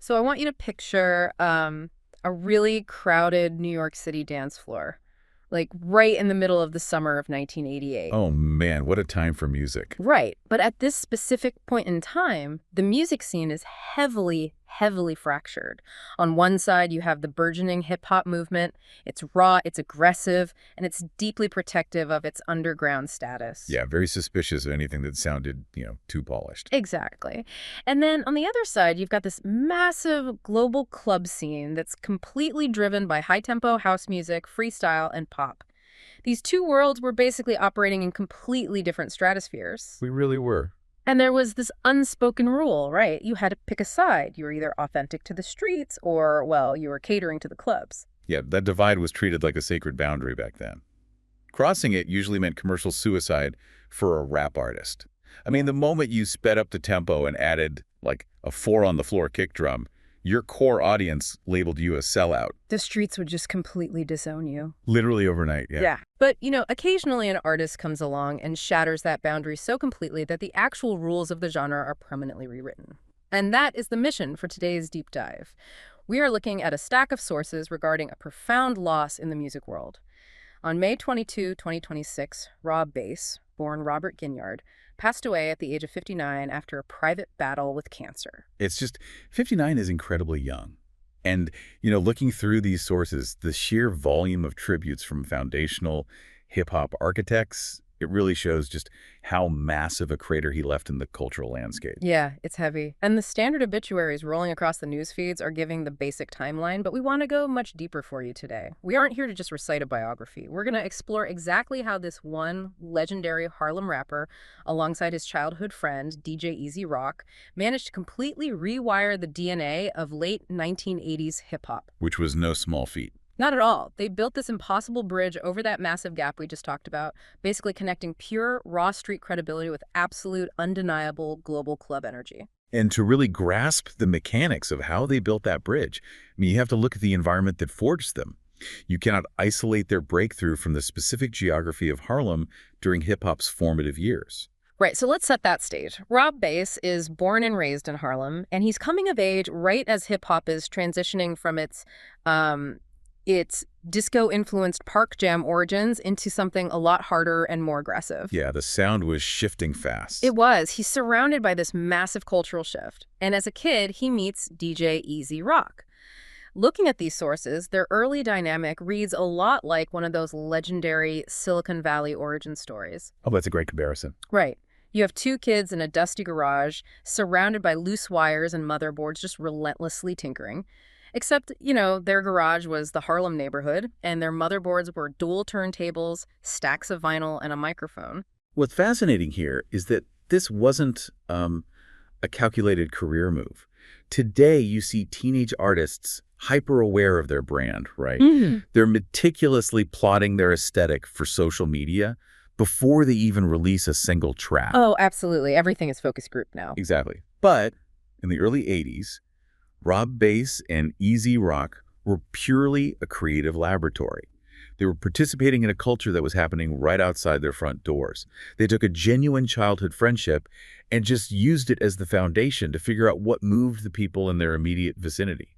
So I want you to picture a really crowded New York City dance floor, like right in the middle of the summer of 1988. Oh man, what a time for music. Right. But at this specific point in time, the music scene is heavily, heavily fractured. On one side, you have the burgeoning hip-hop movement. It's raw, it's aggressive, and it's deeply protective of its underground status. Yeah, very suspicious of anything that sounded, too polished. Exactly. And then on the other side, you've got this massive global club scene that's completely driven by high-tempo house music, freestyle, and pop. These two worlds were basically operating in completely different stratospheres. We really were. And there was this unspoken rule, right? You had to pick a side. You were either authentic to the streets or, well, you were catering to the clubs. Yeah, that divide was treated like a sacred boundary back then. Crossing it usually meant commercial suicide for a rap artist. I mean, the moment you sped up the tempo and added, like, a 4-on-the-floor kick drum, your core audience labeled you a sellout. The streets would just completely disown you. Literally overnight, yeah. Yeah. But, occasionally an artist comes along and shatters that boundary so completely that the actual rules of the genre are permanently rewritten. And that is the mission for today's deep dive. We are looking at a stack of sources regarding a profound loss in the music world. On May 22, 2026, Rob Bass, born Robert Ginyard, passed away at the age of 59 after a private battle with cancer. It's just, 59 is incredibly young. And, looking through these sources, the sheer volume of tributes from foundational hip-hop architects, it really shows just how massive a crater he left in the cultural landscape. Yeah, it's heavy. And the standard obituaries rolling across the news feeds are giving the basic timeline, but we want to go much deeper for you today. We aren't here to just recite a biography. We're going to explore exactly how this one legendary Harlem rapper, alongside his childhood friend, DJ Easy Rock, managed to completely rewire the DNA of late 1980s hip-hop. Which was no small feat. Not at all. They built this impossible bridge over that massive gap we just talked about, basically connecting pure, raw street credibility with absolute, undeniable global club energy. And to really grasp the mechanics of how they built that bridge, you have to look at the environment that forged them. You cannot isolate their breakthrough from the specific geography of Harlem during hip-hop's formative years. Right, so let's set that stage. Rob Bass is born and raised in Harlem, and he's coming of age right as hip-hop is transitioning from its disco-influenced park jam origins into something a lot harder and more aggressive. Yeah, the sound was shifting fast. It was. He's surrounded by this massive cultural shift. And as a kid, he meets DJ Easy Rock. Looking at these sources, their early dynamic reads a lot like one of those legendary Silicon Valley origin stories. Oh, that's a great comparison. Right. You have two kids in a dusty garage, surrounded by loose wires and motherboards, just relentlessly tinkering. Except, their garage was the Harlem neighborhood, and their motherboards were dual turntables, stacks of vinyl, and a microphone. What's fascinating here is that this wasn't a calculated career move. Today, you see teenage artists hyper-aware of their brand, right? Mm-hmm. They're meticulously plotting their aesthetic for social media before they even release a single track. Oh, absolutely. Everything is focus group now. Exactly. But in the early 80s, Rob Bass and Easy Rock were purely a creative laboratory. They were participating in a culture that was happening right outside their front doors. They took a genuine childhood friendship and just used it as the foundation to figure out what moved the people in their immediate vicinity.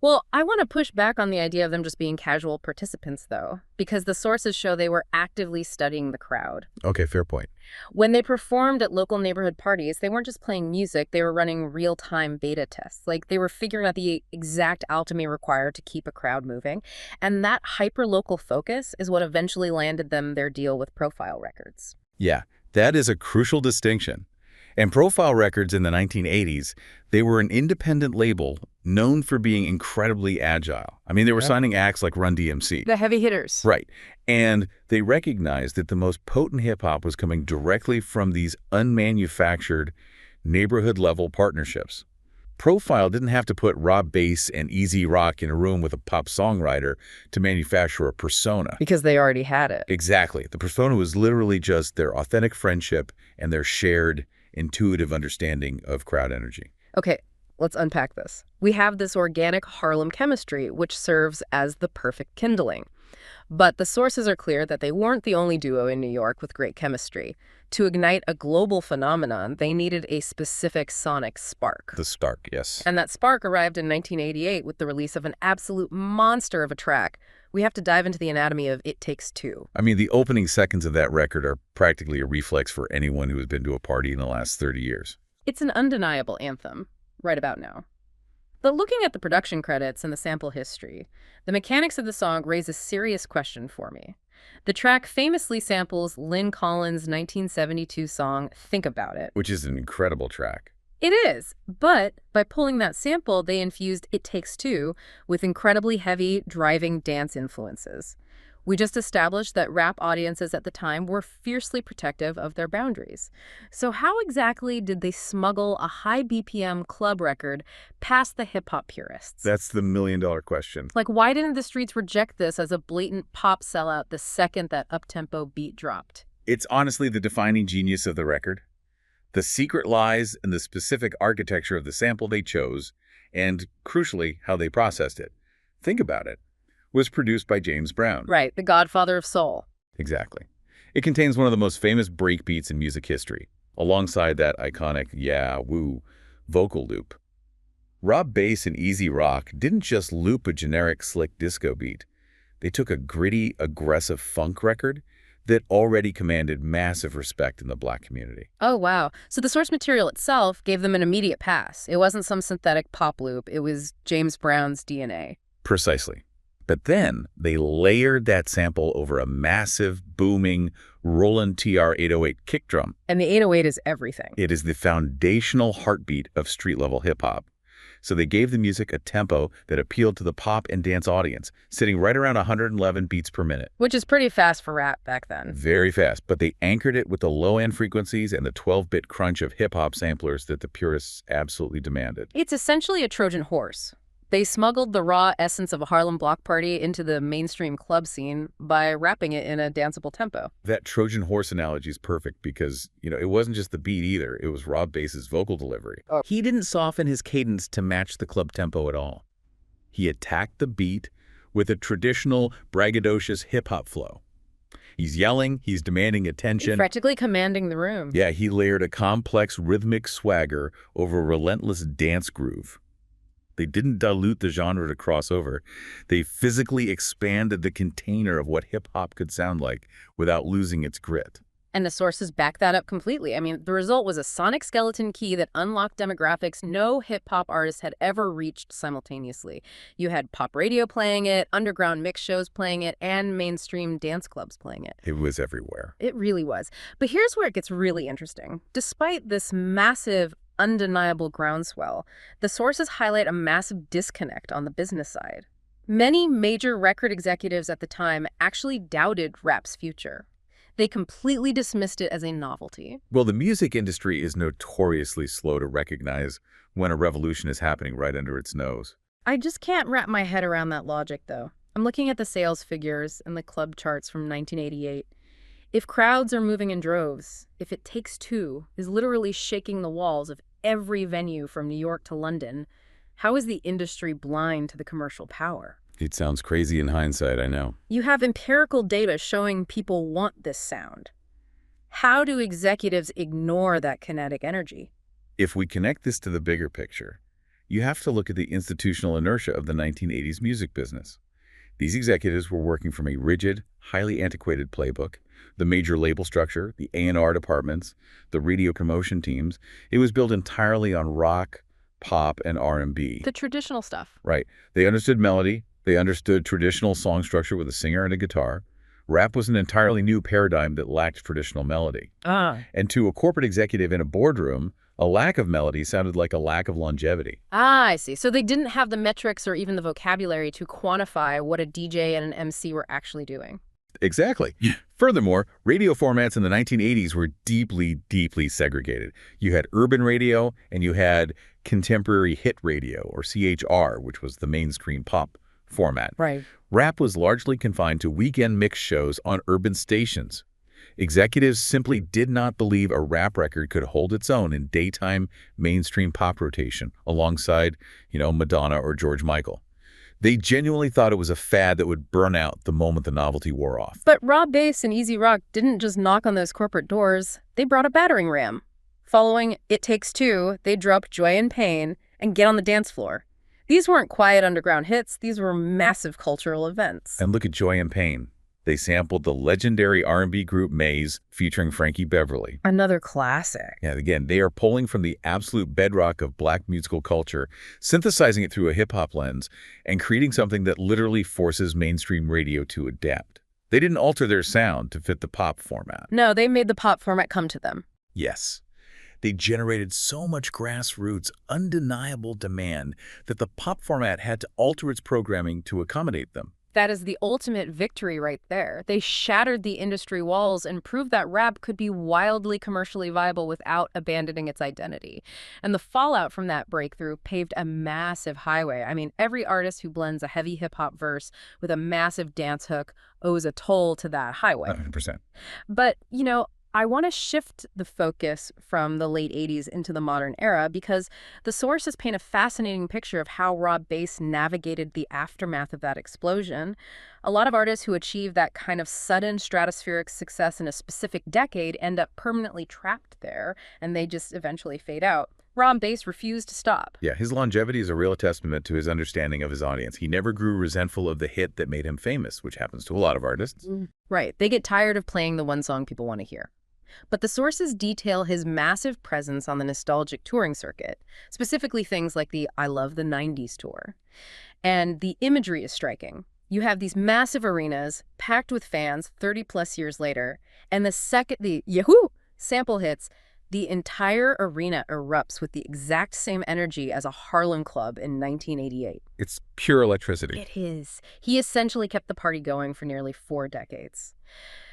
Well, I want to push back on the idea of them just being casual participants, though, because the sources show they were actively studying the crowd. Okay, fair point. When they performed at local neighborhood parties, they weren't just playing music, they were running real-time beta tests. Like, they were figuring out the exact alchemy required to keep a crowd moving. And that hyper-local focus is what eventually landed them their deal with Profile Records. Yeah, that is a crucial distinction. And Profile Records in the 1980s, they were an independent label known for being incredibly agile. I mean, they were signing acts like Run DMC. The heavy hitters. Right. And they recognized that the most potent hip-hop was coming directly from these unmanufactured neighborhood-level partnerships. Profile didn't have to put Rob Bass and Easy Rock in a room with a pop songwriter to manufacture a persona. Because they already had it. Exactly. The persona was literally just their authentic friendship and their shared intuitive understanding of crowd energy. Okay, let's unpack this. We have this organic Harlem chemistry, which serves as the perfect kindling. But the sources are clear that they weren't the only duo in New York with great chemistry. To ignite a global phenomenon, they needed a specific sonic spark. The Stark, yes. And that spark arrived in 1988 with the release of an absolute monster of a track. We have to dive into the anatomy of It Takes Two. I mean, the opening seconds of that record are practically a reflex for anyone who has been to a party in the last 30 years. It's an undeniable anthem, right about now. But looking at the production credits and the sample history, the mechanics of the song raise a serious question for me. The track famously samples Lynn Collins' 1972 song, Think About It. Which is an incredible track. It is, but by pulling that sample, they infused It Takes Two with incredibly heavy, driving dance influences. We just established that rap audiences at the time were fiercely protective of their boundaries. So how exactly did they smuggle a high BPM club record past the hip-hop purists? That's the million-dollar question. Like, why didn't the streets reject this as a blatant pop sellout the second that up-tempo beat dropped? It's honestly the defining genius of the record. The secret lies in the specific architecture of the sample they chose and, crucially, how they processed it. Think about it. Was produced by James Brown. Right, the godfather of soul. Exactly. It contains one of the most famous breakbeats in music history, alongside that iconic yeah, woo vocal loop. Rob Bass and Easy Rock didn't just loop a generic slick disco beat. They took a gritty, aggressive funk record that already commanded massive respect in the Black community. Oh, wow. So the source material itself gave them an immediate pass. It wasn't some synthetic pop loop. It was James Brown's DNA. Precisely. But then they layered that sample over a massive, booming Roland TR-808 kick drum. And the 808 is everything. It is the foundational heartbeat of street-level hip-hop. So they gave the music a tempo that appealed to the pop and dance audience, sitting right around 111 beats per minute. Which is pretty fast for rap back then. Very fast, but they anchored it with the low-end frequencies and the 12-bit crunch of hip-hop samplers that the purists absolutely demanded. It's essentially a Trojan horse. They smuggled the raw essence of a Harlem block party into the mainstream club scene by wrapping it in a danceable tempo. That Trojan horse analogy is perfect because, it wasn't just the beat either. It was Rob Bass's vocal delivery. Oh. He didn't soften his cadence to match the club tempo at all. He attacked the beat with a traditional braggadocious hip-hop flow. He's yelling, he's demanding attention. Practically commanding the room. Yeah, he layered a complex rhythmic swagger over a relentless dance groove. They didn't dilute the genre to cross over. They physically expanded the container of what hip-hop could sound like without losing its grit. And the sources back that up completely. I mean, the result was a sonic skeleton key that unlocked demographics no hip-hop artist had ever reached simultaneously. You had pop radio playing it, underground mix shows playing it, and mainstream dance clubs playing it. It was everywhere. It really was. But here's where it gets really interesting. Despite this massive, undeniable groundswell, the sources highlight a massive disconnect on the business side. Many major record executives at the time actually doubted rap's future. They completely dismissed it as a novelty. Well, the music industry is notoriously slow to recognize when a revolution is happening right under its nose. I just can't wrap my head around that logic, though. I'm looking at the sales figures and the club charts from 1988. If crowds are moving in droves, if It Takes Two is literally shaking the walls of every venue from New York to London, how is the industry blind to the commercial power? It sounds crazy in hindsight, I know. You have empirical data showing people want this sound. How do executives ignore that kinetic energy? If we connect this to the bigger picture, you have to look at the institutional inertia of the 1980s music business. These executives were working from a rigid, highly antiquated playbook, the major label structure, the A&R departments, the radio promotion teams. It was built entirely on rock, pop, and R&B. The traditional stuff. Right. They understood melody. They understood traditional song structure with a singer and a guitar. Rap was an entirely new paradigm that lacked traditional melody. And to a corporate executive in a boardroom, a lack of melody sounded like a lack of longevity. I see. So they didn't have the metrics or even the vocabulary to quantify what a DJ and an MC were actually doing. Exactly. Furthermore, radio formats in the 1980s were deeply, deeply segregated. You had urban radio and you had contemporary hit radio, or CHR, which was the mainstream pop format. Right. Rap was largely confined to weekend mix shows on urban stations. Executives simply did not believe a rap record could hold its own in daytime mainstream pop rotation alongside, Madonna or George Michael. They genuinely thought it was a fad that would burn out the moment the novelty wore off. But raw bass and easy rock didn't just knock on those corporate doors. They brought a battering ram. Following It Takes Two, they drop Joy and Pain and Get on the Dance Floor. These weren't quiet underground hits. These were massive cultural events. And look at Joy and Pain. They sampled the legendary R&B group Maze featuring Frankie Beverly. Another classic. Yeah, again, they are pulling from the absolute bedrock of black musical culture, synthesizing it through a hip-hop lens, and creating something that literally forces mainstream radio to adapt. They didn't alter their sound to fit the pop format. No, they made the pop format come to them. Yes. They generated so much grassroots, undeniable demand that the pop format had to alter its programming to accommodate them. That is the ultimate victory right there. They shattered the industry walls and proved that rap could be wildly commercially viable without abandoning its identity. And the fallout from that breakthrough paved a massive highway. I mean, every artist who blends a heavy hip-hop verse with a massive dance hook owes a toll to that highway. 100%. But, I want to shift the focus from the late 80s into the modern era because the sources paint a fascinating picture of how raw bass navigated the aftermath of that explosion. A lot of artists who achieve that kind of sudden stratospheric success in a specific decade end up permanently trapped there, and they just eventually fade out. Raw bass refused to stop. Yeah, his longevity is a real testament to his understanding of his audience. He never grew resentful of the hit that made him famous, which happens to a lot of artists. Right. They get tired of playing the one song people want to hear. But the sources detail his massive presence on the nostalgic touring circuit, specifically things like the I Love the 90s tour. And the imagery is striking. You have these massive arenas packed with fans 30-plus years later, and the second the Yahoo! Sample hits, the entire arena erupts with the exact same energy as a Harlem club in 1988. It's pure electricity. It is. He essentially kept the party going for nearly 4 decades.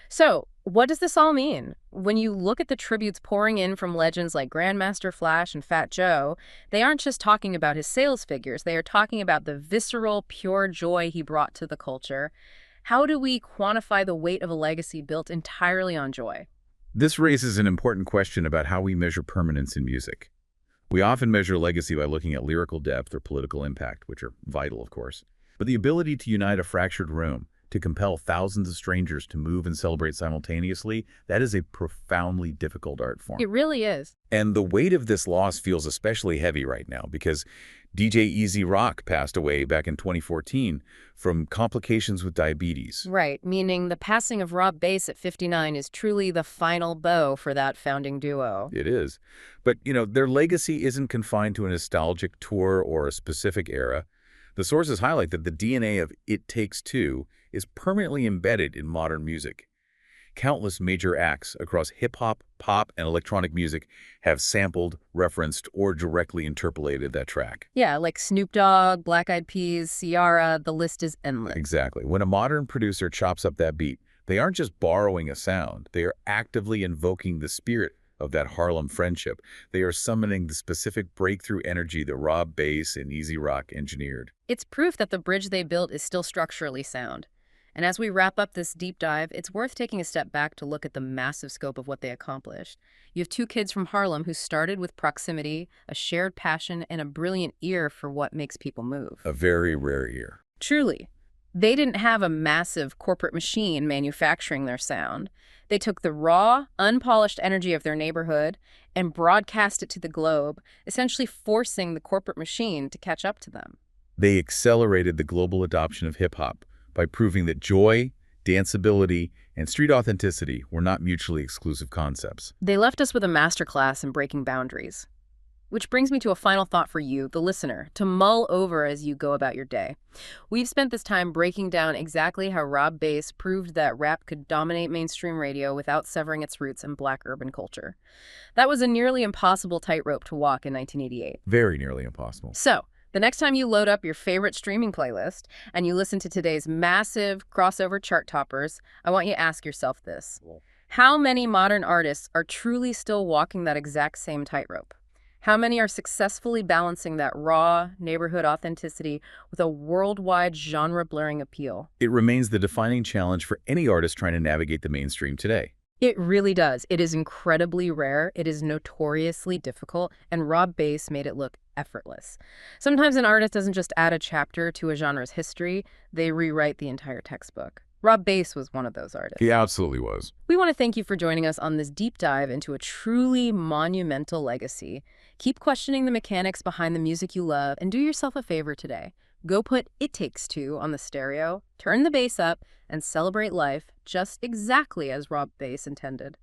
So, what does this all mean? When you look at the tributes pouring in from legends like Grandmaster Flash and Fat Joe, they aren't just talking about his sales figures. They are talking about the visceral, pure joy he brought to the culture. How do we quantify the weight of a legacy built entirely on joy? This raises an important question about how we measure permanence in music. We often measure legacy by looking at lyrical depth or political impact, which are vital, of course. But the ability to unite a fractured room, to compel thousands of strangers to move and celebrate simultaneously, that is a profoundly difficult art form. It really is. And the weight of this loss feels especially heavy right now because DJ Easy Rock passed away back in 2014 from complications with diabetes. Right, meaning the passing of Rob Bass at 59 is truly the final bow for that founding duo. It is. But, their legacy isn't confined to a nostalgic tour or a specific era. The sources highlight that the DNA of It Takes Two is permanently embedded in modern music. Countless major acts across hip-hop, pop, and electronic music have sampled, referenced, or directly interpolated that track. Yeah, like Snoop Dogg, Black Eyed Peas, Ciara, the list is endless. Exactly. When a modern producer chops up that beat, they aren't just borrowing a sound. They are actively invoking the spirit of that Harlem friendship. They are summoning the specific breakthrough energy that Rob Bass and Easy Rock engineered. It's proof that the bridge they built is still structurally sound. And as we wrap up this deep dive, it's worth taking a step back to look at the massive scope of what they accomplished. You have 2 kids from Harlem who started with proximity, a shared passion, and a brilliant ear for what makes people move. A very rare ear. Truly. They didn't have a massive corporate machine manufacturing their sound. They took the raw, unpolished energy of their neighborhood and broadcast it to the globe, essentially forcing the corporate machine to catch up to them. They accelerated the global adoption of hip-hop by proving that joy, danceability, and street authenticity were not mutually exclusive concepts. They left us with a masterclass in breaking boundaries. Which brings me to a final thought for you, the listener, to mull over as you go about your day. We've spent this time breaking down exactly how Rob Bass proved that rap could dominate mainstream radio without severing its roots in black urban culture. That was a nearly impossible tightrope to walk in 1988. Very nearly impossible. So, the next time you load up your favorite streaming playlist and you listen to today's massive crossover chart toppers, I want you to ask yourself this. How many modern artists are truly still walking that exact same tightrope? How many are successfully balancing that raw neighborhood authenticity with a worldwide genre-blurring appeal? It remains the defining challenge for any artist trying to navigate the mainstream today. It really does. It is incredibly rare, it is notoriously difficult, and Rob Bass made it look effortless. Sometimes an artist doesn't just add a chapter to a genre's history, they rewrite the entire textbook. Rob Bass was one of those artists. He absolutely was. We want to thank you for joining us on this deep dive into a truly monumental legacy. Keep questioning the mechanics behind the music you love, and do yourself a favor today. Go put It Takes Two on the stereo, turn the bass up, and celebrate life just exactly as Rob Bass intended.